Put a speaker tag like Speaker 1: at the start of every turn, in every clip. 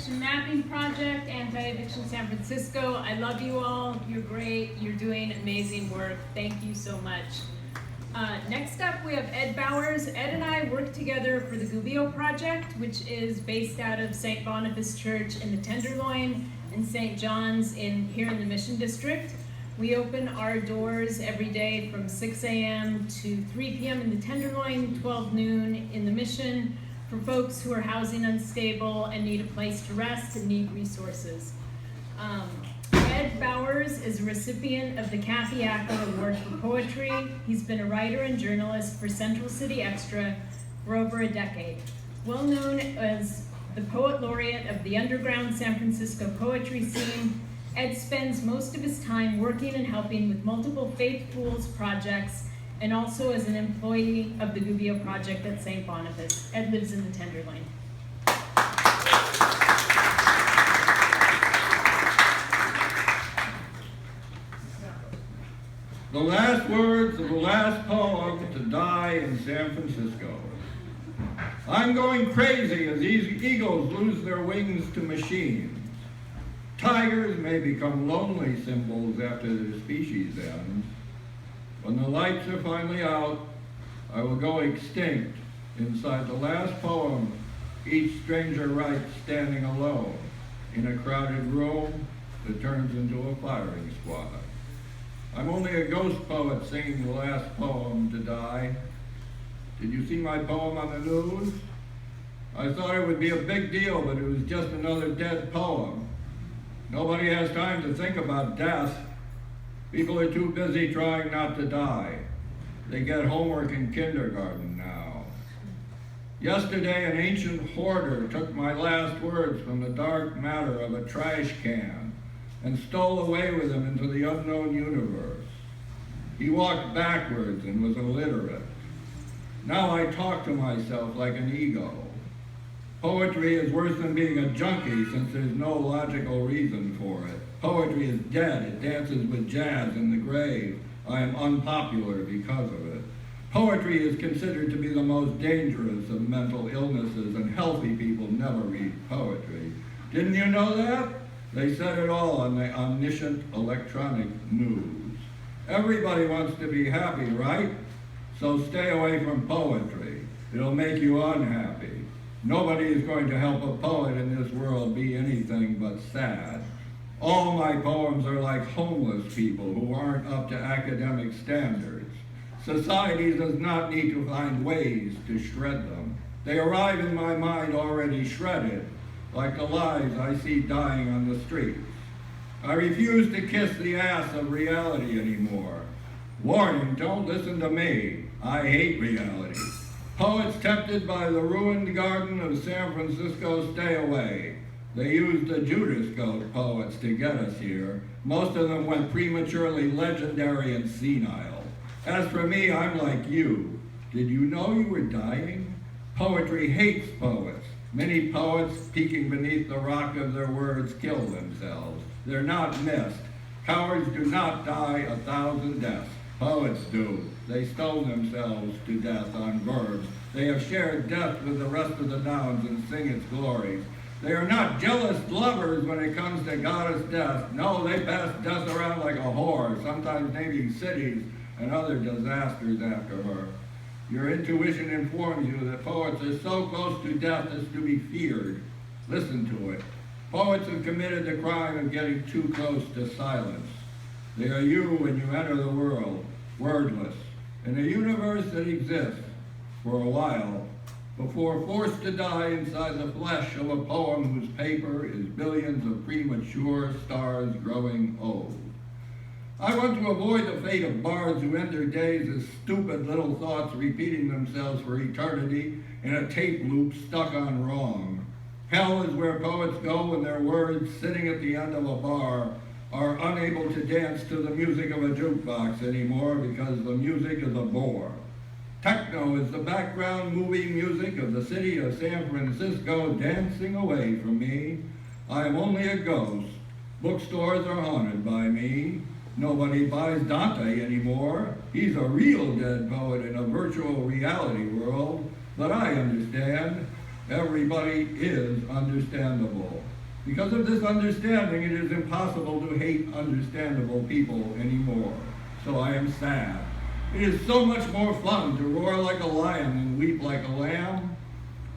Speaker 1: Anti-Eviction Mapping Project, Anti-Eviction San Francisco. I love you all. You're great. You're doing amazing work. Thank you so much. Next up, we have Ed Bowers. Ed and I work together for the Gubbio Project, which is based out of St. Boniface Church in the Tenderloin and St. John's here in the Mission District. We open our doors every day from 6 a.m. to 3 p.m. in the Tenderloin, 12 noon in the Mission, for folks who are housing unstable and need a place to rest and need resources. Ed Bowers is a recipient of the Kathy Acker Award for Poetry. He's been a writer and journalist for Central City Extra for over a decade. Well known as the Poet Laureate of the underground San Francisco poetry scene, Ed spends most of his time working and helping with multiple Faith Pools projects and also as an employee of the Gubbio Project at St. Boniface. Ed lives in the Tenderloin.
Speaker 2: The last words of the last poem to die in San Francisco. I'm going crazy as these eagles lose their wings to machines. Tigers may become lonely symbols after their species ends. When the lights are finally out, I will go extinct inside the last poem each stranger writes standing alone in a crowded room that turns into a firing squad. I'm only a ghost poet singing the last poem to die. Did you see my poem on the news? I thought it would be a big deal, but it was just another dead poem. Nobody has time to think about death. People are too busy trying not to die. They get homework in kindergarten now. Yesterday, an ancient hoarder took my last words from the dark matter of a trash can and stole away with him into the unknown universe. He walked backwards and was illiterate. Now I talk to myself like an ego. Poetry is worse than being a junkie since there's no logical reason for it. Poetry is dead. It dances with jazz in the grave. I am unpopular because of it. Poetry is considered to be the most dangerous of mental illnesses, and healthy people never read poetry. Didn't you know that? They said it all on the omniscient electronic news. Everybody wants to be happy, right? So stay away from poetry. It'll make you unhappy. Nobody is going to help a poet in this world be anything but sad. All my poems are like homeless people who aren't up to academic standards. Society does not need to find ways to shred them. They arrive in my mind already shredded, like the lives I see dying on the streets. I refuse to kiss the ass of reality anymore. Warning, don't listen to me. I hate reality. Poets tempted by the ruined garden of San Francisco, stay away. They used the Judas Goat poets to get us here. Most of them went prematurely legendary and senile. As for me, I'm like you. Did you know you were dying? Poetry hates poets. Many poets, peeking beneath the rock of their words, kill themselves. They're not missed. Cowards do not die 1,000 deaths. Poets do. They stone themselves to death on verbs. They have shared death with the rest of the nouns and sing its glories. They are not jealous lovers when it comes to goddess death. No, they pass death around like a whore, sometimes naming cities and other disasters after her. Your intuition informs you that poets are so close to death as to be feared. Listen to it. Poets have committed the crime of getting too close to silence. They are you when you enter the world, wordless, in a universe that exists for a while, before forced to die inside the flesh of a poem whose paper is billions of premature stars growing old. I want to avoid the fate of bards who end their days as stupid little thoughts repeating themselves for eternity in a tape loop stuck on wrong. Hell is where poets go when their words, sitting at the end of a bar, are unable to dance to the music of a jukebox anymore because the music is a bore. Techno is the background movie music of the city of San Francisco dancing away from me. I am only a ghost. Bookstores are haunted by me. Nobody buys Dante anymore. He's a real dead poet in a virtual reality world. But I understand. Everybody is understandable. Because of this understanding, it is impossible to hate understandable people anymore. So I am sad. It is so much more fun to roar like a lion and weep like a lamb,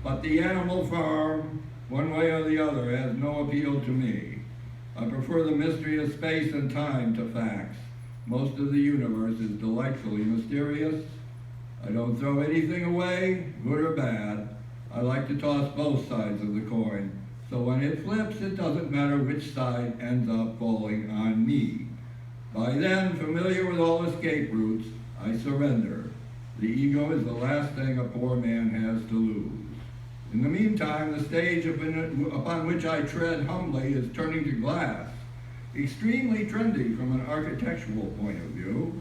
Speaker 2: but the animal farm, one way or the other, has no appeal to me. I prefer the mystery of space and time to facts. Most of the universe is delightfully mysterious. I don't throw anything away, good or bad. I like to toss both sides of the coin, so when it flips, it doesn't matter which side ends up falling on me. By then, familiar with all escape routes, I surrender. The ego is the last thing a poor man has to lose. In the meantime, the stage upon which I tread humbly is turning to glass, extremely trendy from an architectural point of view.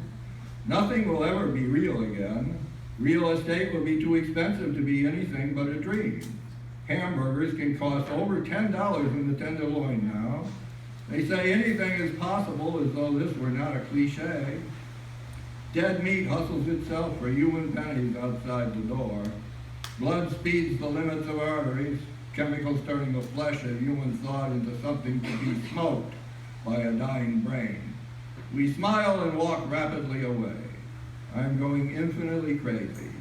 Speaker 2: Nothing will ever be real again. Real estate will be too expensive to be anything but a dream. Hamburgers can cost over $10 in the Tenderloin now. They say anything is possible as though this were not a cliche. Dead meat hustles itself for human pennies outside the door. Blood speeds the limits of arteries, chemicals turning the flesh of human thought into something to be smoked by a dying brain. We smile and walk rapidly away. I'm going infinitely crazy.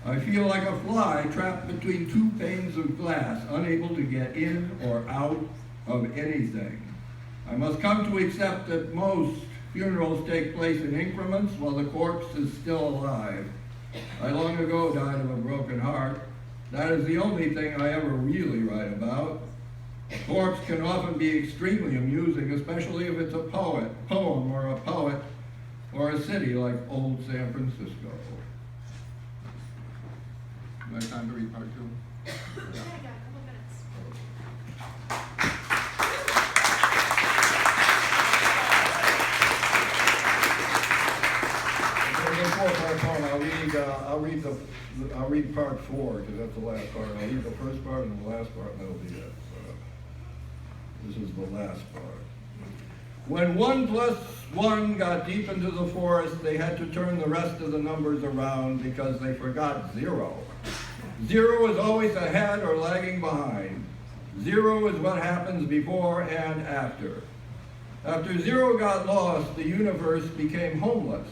Speaker 2: I feel like a fly trapped between two panes of glass, unable to get in or out of anything. I must come to accept that most funerals take place in increments while the corpse is still alive. I long ago died of a broken heart. That is the only thing I ever really write about. A corpse can often be extremely amusing, especially if it's a poem or a poet, or a city like old San Francisco. Do I have time to read part two?
Speaker 3: Yeah, I got a couple minutes.
Speaker 4: I'll read part 4 because that's the last part. I'll read the first part and the last part, and that'll be it. This is the last part.
Speaker 2: When 1 + 1 got deep into the forest, they had to turn the rest of the numbers around because they forgot 0. 0 is always ahead or lagging behind. 0 is what happens before and after. After 0 got lost, the universe became homeless.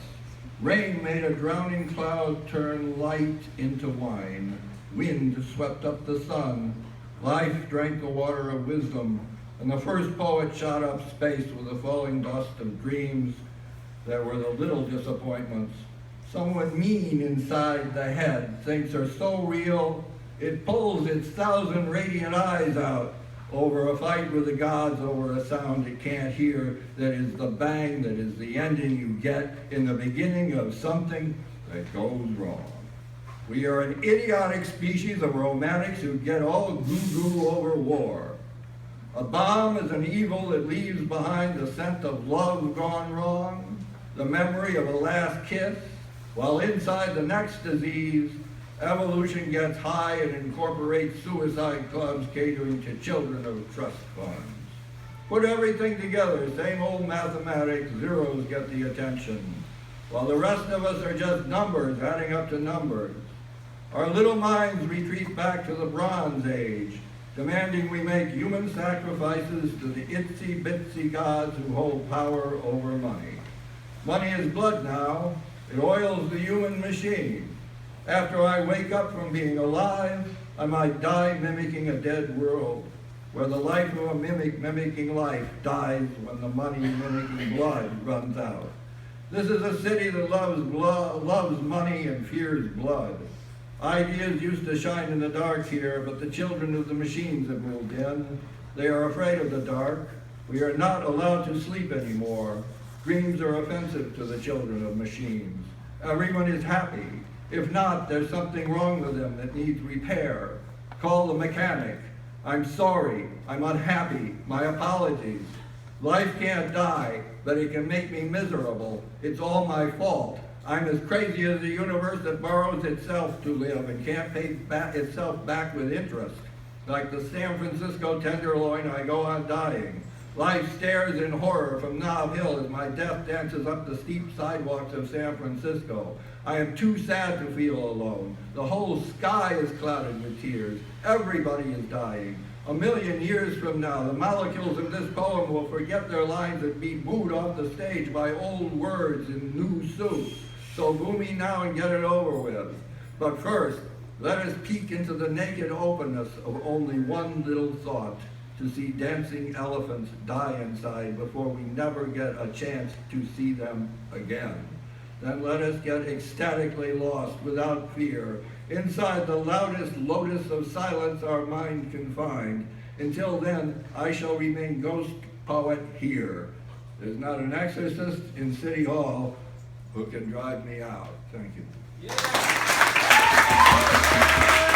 Speaker 2: Rain made a drowning cloud turn light into wine. Wind swept up the sun. Life drank the water of wisdom. And the first poet shot up space with the falling dust of dreams that were the little disappointments. Someone mean inside the head thinks are so real, it pulls its 1,000 radiant eyes out over a fight with the gods over a sound it can't hear, that is the bang, that is the ending you get in the beginning of something that goes wrong. We are an idiotic species of romantics who get all goo-goo over war. A bomb is an evil that leaves behind the scent of love gone wrong, the memory of a last kiss, while inside the next disease, evolution gets high and incorporates suicide clubs catering to children of trust funds. Put everything together, same old mathematics, zeros get the attention, while the rest of us are just numbers adding up to numbers. Our little minds retreat back to the Bronze Age, demanding we make human sacrifices to the itsy-bitsy gods who hold power over money. Money is blood now. It oils the human machine. After I wake up from being alive, I might die mimicking a dead world, where the life of a mimic mimicking life dies when the money mimicking blood runs out. This is a city that loves money and fears blood. Ideas used to shine in the dark here, but the children of the machines have moved in. They are afraid of the dark. We are not allowed to sleep anymore. Dreams are offensive to the children of machines. Everyone is happy. If not, there's something wrong with them that needs repair. Call the mechanic. I'm sorry. I'm unhappy. My apologies. Life can't die, but it can make me miserable. It's all my fault. I'm as crazy as the universe that borrows itself to live and can't pay itself back with interest. Like the San Francisco Tenderloin, I go on dying. Life stares in horror from Nob Hill as my death dances up the steep sidewalks of San Francisco. I am too sad to feel alone. The whole sky is clouded with tears. Everybody is dying. 1,000,000 years from now, the molecules of this poem will forget their lines and be booed off the stage by old words in new suits. So boo me now and get it over with. But first, let us peek into the naked openness of only one little thought, to see dancing elephants die inside before we never get a chance to see them again. Then let us get ecstatically lost without fear inside the loudest lotus of silence our mind can find. Until then, I shall remain ghost poet here. There's not an exorcist in City Hall who can drive me out. Thank you.
Speaker 5: Yeah.